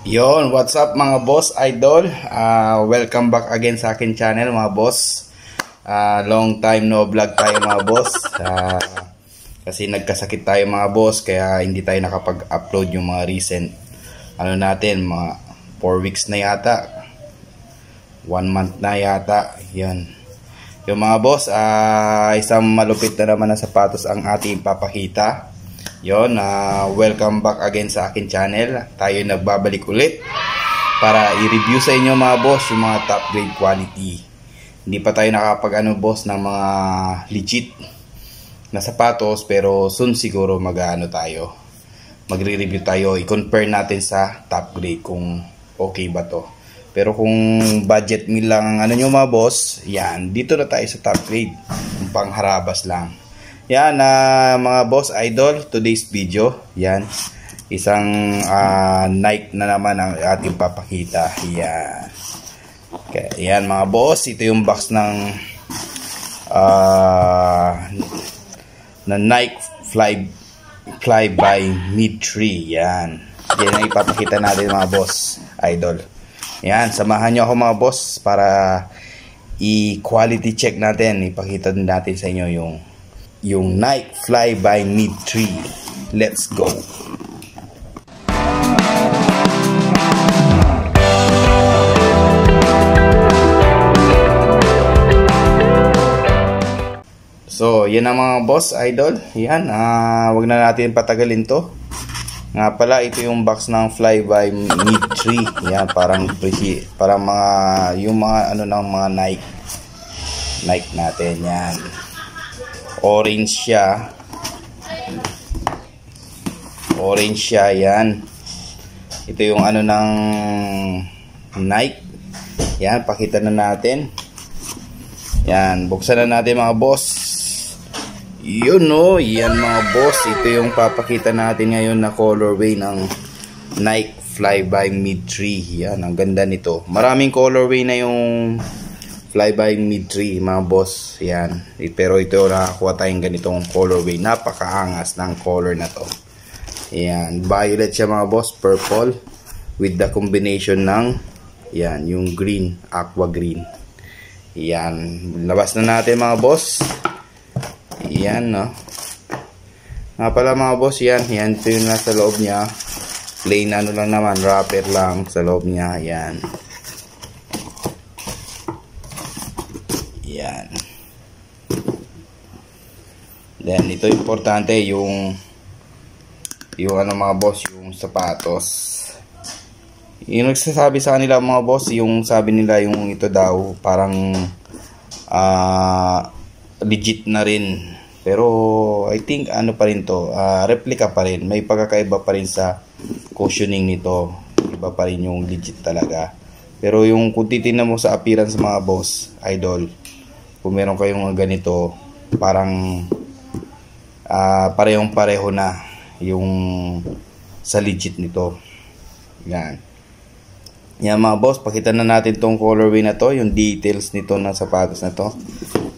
Yon, what's up mga boss idol? Welcome back again sa akin channel mga boss. Long time no vlog tayo mga boss. Kasi nagkasakit tayo mga boss, kaya hindi tayo nakapag-upload yung mga recent natin, mga 4 weeks na yata. 1 month na yata. Yan. Yung mga boss, isang malupit na naman na sapatos ang ating papakita. Yon, welcome back again sa akin channel. Tayo nagbabalik ulit para i-review sa inyo mga boss yung mga top grade quality. Hindi pa tayo nakapag boss ng mga legit na sapatos, pero soon siguro magre-review tayo, i-compare natin sa top grade kung okay ba to. Pero kung budget meal lang ang nyo mga boss, yan, dito na tayo sa top grade, yung pangharabas lang. Yan, mga boss idol, today's video, yan, isang Nike na naman ang ating papakita. Yan. Okay, yan mga boss, ito yung box ng na Nike Fly by Mid 3. Yan. Yan ang ipapakita natin mga boss idol. Yan, samahan nyo ako mga boss para i-quality check natin. Ipakita din natin sa inyo yung Nike Fly by Mid 3. Let's go. So, yan ang mga boss idol. Yan, wag na natin patagalin to. Nga pala, ito yung box ng Fly by Mid 3. Yan, parang mga yung mga ng mga Nike natin. Yan. Orange siya, yan. Ito yung ng Nike. Yan, pakita na natin. Yan, buksan na natin mga boss. Yun no, yan mga boss. Ito yung papakita natin ngayon na colorway ng Nike Fly by Mid 3. Yan, ang ganda nito. Maraming colorway na yung Fly by Mid 3 mga boss. Yan. Pero ito nakakuha tayong ganitong colorway. Napakaangas ng color na to. Yan. Violet siya mga boss. Purple. With the combination ng yan. Yung green. Aqua green. Yan. Labas na natin mga boss. Yan no. Nga pala mga boss. Yan. Yan. Ito yung nasa loob niya. Plain lang naman. Wrapper lang sa loob niya. Yan. Yan. Then ito importante yung mga boss, yung sapatos. Yung nagsasabi sa kanila mga boss, yung sabi nila yung ito daw parang legit na rin. Pero I think pa rin to, replica pa rin. May pagkakaiba pa rin sa cushioning nito. Iba pa rin yung legit talaga. Pero yung kung titingnan mo sa appearance mga boss, idol, kung meron kayong ganito, parang parehong pareho na yung sa legit nito. Yan. Yan mga boss, pakita na natin tong colorway na to, yung details nito ng sapatos na to.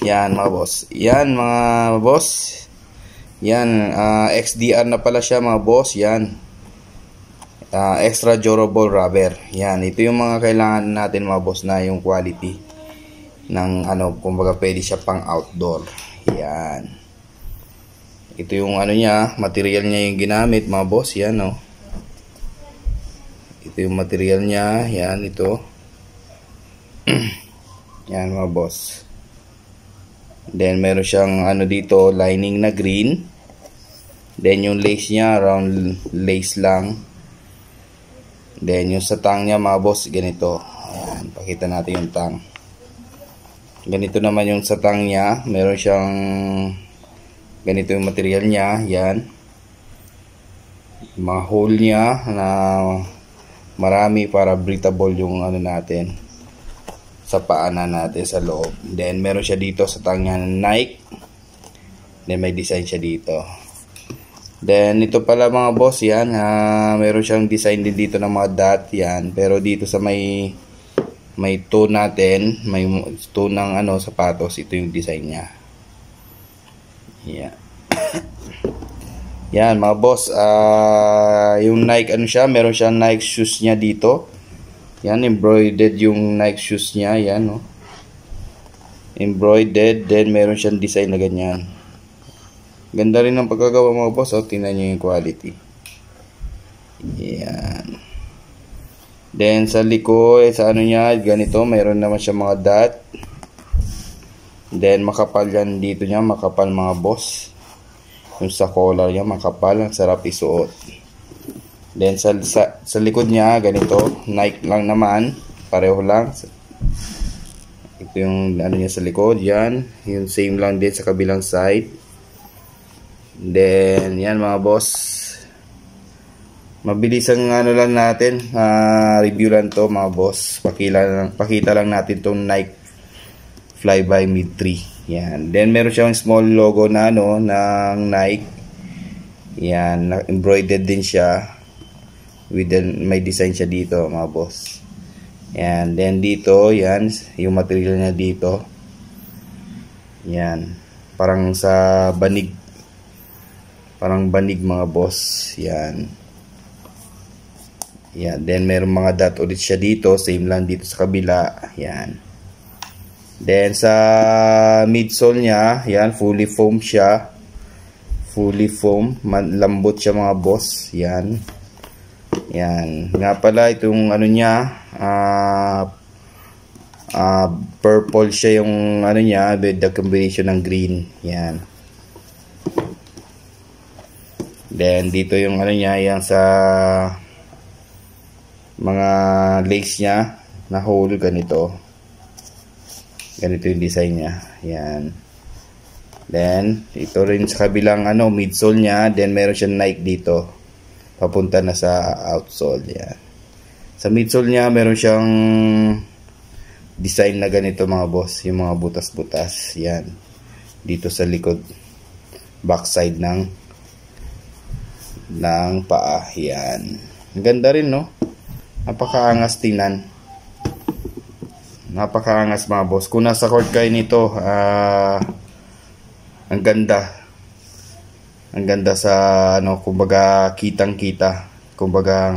Yan mga boss. Yan mga boss. Yan, XDR na pala siya mga boss. Yan. Extra durable rubber. Yan, ito yung mga kailangan natin mga boss na yung quality ng kumbaga pwede siya pang outdoor. Yan. Ito yung niya, material niya yung ginamit mga boss. Yan no. Ito yung material niya. Yan ito. Yan mga boss. Then meron siyang dito lining na green. Then yung lace niya round lace lang. Then yung sa tang niya mga boss ganito. Ayan, pakita natin yung tang. Ganito naman yung sa tang niya. Meron siyang ganito yung material niya. Yan. Mga hole niya na marami para breathable yung natin sa paanan natin sa loob. Then meron siya dito sa tang niya ng Nike. Then may design siya dito. Then ito pala mga boss yan. Meron siyang design din dito ng mga dot yan. Pero dito sa may toe natin, may toe ng sapatos, ito yung design niya. Yeah. Yan mga boss, yung Nike ano siya, meron siyang Nike shoes niya dito. Yan, embroidered yung Nike shoes niya, yan no. Embroidered, then meron siyang design na ganyan. Ganda rin ng pagkagawa mga boss, tingnan niyo yung quality. Yan. Then sa likod, sa ano niya, ganito, meron naman siya mga dot. Then makapal yan dito niya, makapal mga boss. Yung sa collar niya, makapal, ang sarap isuot. Then sa likod niya, ganito, Nike lang naman, pareho lang. Ito yung ano niya sa likod, yan. Yung same lang din sa kabilang side. Then, yan mga boss. Mabilis ang ano lang natin, review lang to mga boss. Pakita lang natin tong Nike Flyby Mid 3. Yan. Then meron siyang small logo na ano ng Nike. Yan, embroidered din siya. May design siya dito, mga boss. Yan, then dito, yan, yung material niya dito. Yan. Parang sa banig. Parang banig mga boss. Yan. Yan, then meron mga dot ulit siya dito, same lang dito sa kabila. Yan. Then sa midsole niya, yan, fully foam siya. Fully foam, lambot siya mga boss. Yan. Yan. Nga pala itong ano niya, purple siya yung ano niya with the combination ng green. Yan. Then dito yung ano niya, yan sa mga lace niya na hole ganito. Ganito yung design niya. Yan. Then, ito rin sa kabilang ano, midsole niya. Then, meron siyang Nike dito. Papunta na sa outsole. Yan. Sa midsole niya, meron siyang design na ganito mga boss. Yung mga butas-butas. Yan. Dito sa likod. Backside ng paa. Yan. Ang ganda rin, no? Napakaangas tingnan. Napakaangas mga boss. Kung nasa court kayo nito, ang ganda. Ang ganda sa ano, kumbaga kitang-kita. Kumbaga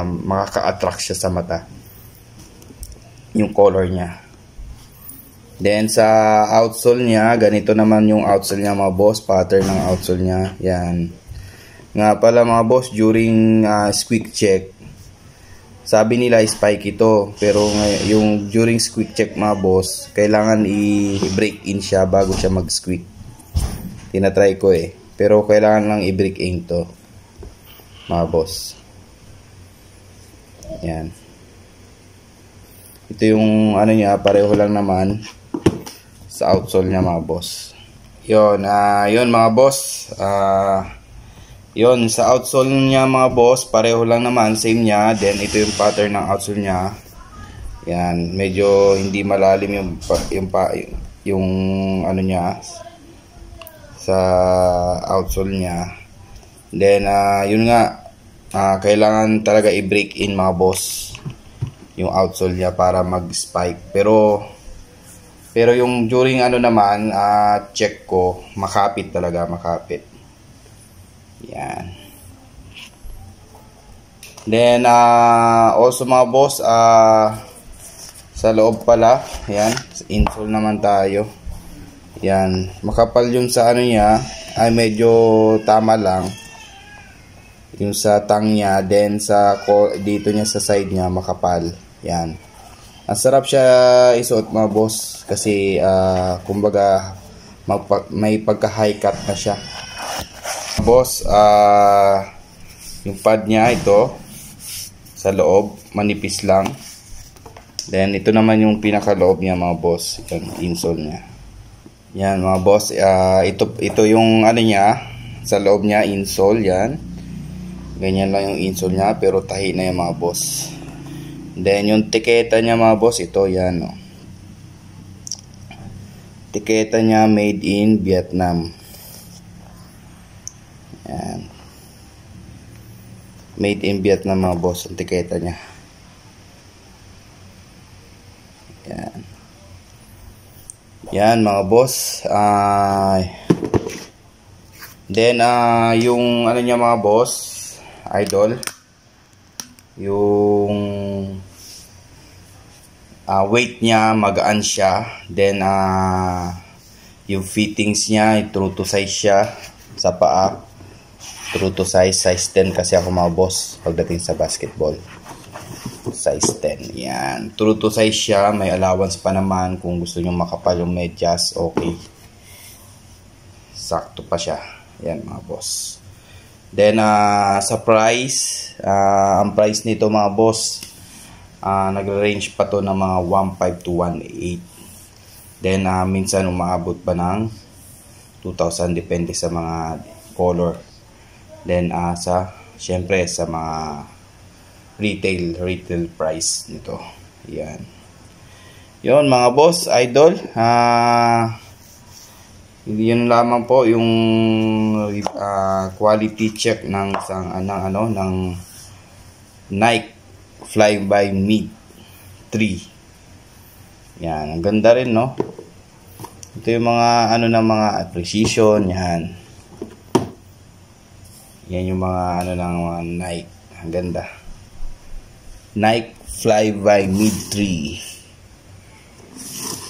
makaka-attract siya sa mata. Yung color niya. Then sa outsole niya, ganito naman yung outsole niya mga boss, pattern ng outsole niya. Yan. Nga pala mga boss, during squeak check, sabi nila spike ito, pero yung during squeak check mga boss, kailangan i-break in siya bago siya mag-squeak. Tinatry ko pero kailangan lang i-break in to mga boss. Yan. Ito yung ano niya, pareho lang naman sa outsole niya mga boss. Yun, yun mga boss. Yun, sa outsole niya mga boss, pareho lang naman, same niya. Then ito yung pattern ng outsole niya. Yan, medyo hindi malalim yung ano niya sa outsole niya. Then yun nga, kailangan talaga i-break in mga boss yung outsole niya para mag-spike. Pero yung during ano naman, check ko, makapit talaga, makapit. Yan. Then also mga boss, sa loob pala, yan, insole naman tayo. Yan, makapal yung sa ano niya, ay medyo tama lang yung sa tang niya. Then sa dito niya sa side niya makapal. Yan. Ang sarap siya isuot mga boss kasi kumbaga may pagka high cut na siya. Boss, yung pad niya ito sa loob, manipis lang. Then ito naman yung pinakaloob niya mga boss, yung insole niya. Yan mga boss, ito yung ano niya, sa loob niya insole yan. Ganyan lang yung insole niya pero tahi na yung mga boss. Then yung tiketa niya mga boss, ito yan. Oh. Tiketa niya made in Vietnam. Yan. Made in Vietnam mga boss, ang tiketa niya. Yan. Yan mga boss. Then yung ano niya mga boss, idol, yung weight niya, magaan siya. Then yung fittings niya, true to size siya sa paa. True to size 10 kasi ako mga boss pagdating sa basketball. Size 10. Yan. True to size siya. May allowance pa naman kung gusto nyo makapal yung medyas. Okay. Sakto pa siya. Yan mga boss. Then sa price, ang price nito mga boss, nag-range pa to ng mga 1.5 to 1.8. Then minsan umaabot pa ng 2,000 depende sa mga color. Then syempre sa mga retail price nito. Yan. Yon mga boss, idol. Yun lamang po yung quality check ng ng Nike Flyby Mid 3. Yan, ang ganda rin, no? Ito yung mga mga precision, yan. Yan yung mga ng mga Nike. Ang ganda. Nike Flyby Mid 3.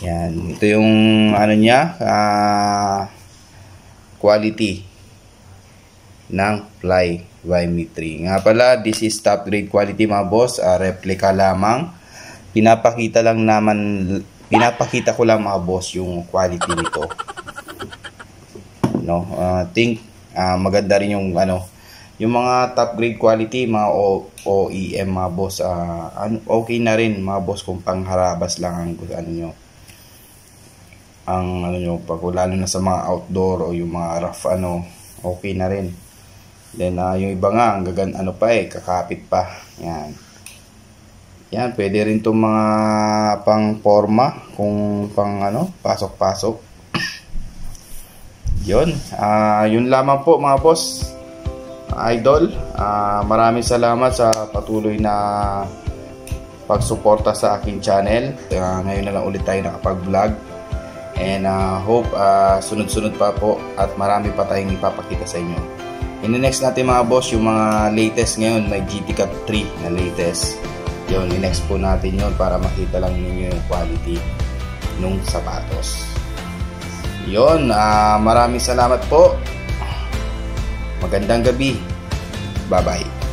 Yan, ito yung niya, quality ng Flyby Mid 3. Nga pala, this is top grade quality mga boss, replica lamang. Pinapakita ko lang mga boss yung quality nito. No, think maganda rin yung yung mga top grade quality, mga OEM mga boss, okay na rin mga boss kung pangharabas lang ang pag lalo na sa mga outdoor o yung mga rough okay na rin. Then yung iba nga ang kakapit pa. Yan. Yan, pwede rin itong mga pang forma kung pang pasok-pasok. Yun. Yun lamang po mga boss. Idol, maraming salamat sa patuloy na pagsuporta sa aking channel. Ngayon na lang ulit tayo nakapag-vlog. And hope sunod-sunod pa po at marami pa tayong ipapakita sa inyo. In-next natin mga boss yung mga latest ngayon. May GT Cup 3 na latest. Yun, in-next po natin yun para makita lang ninyo yung quality nung sapatos. Yun, maraming salamat po. Magandang gabi. Bye-bye.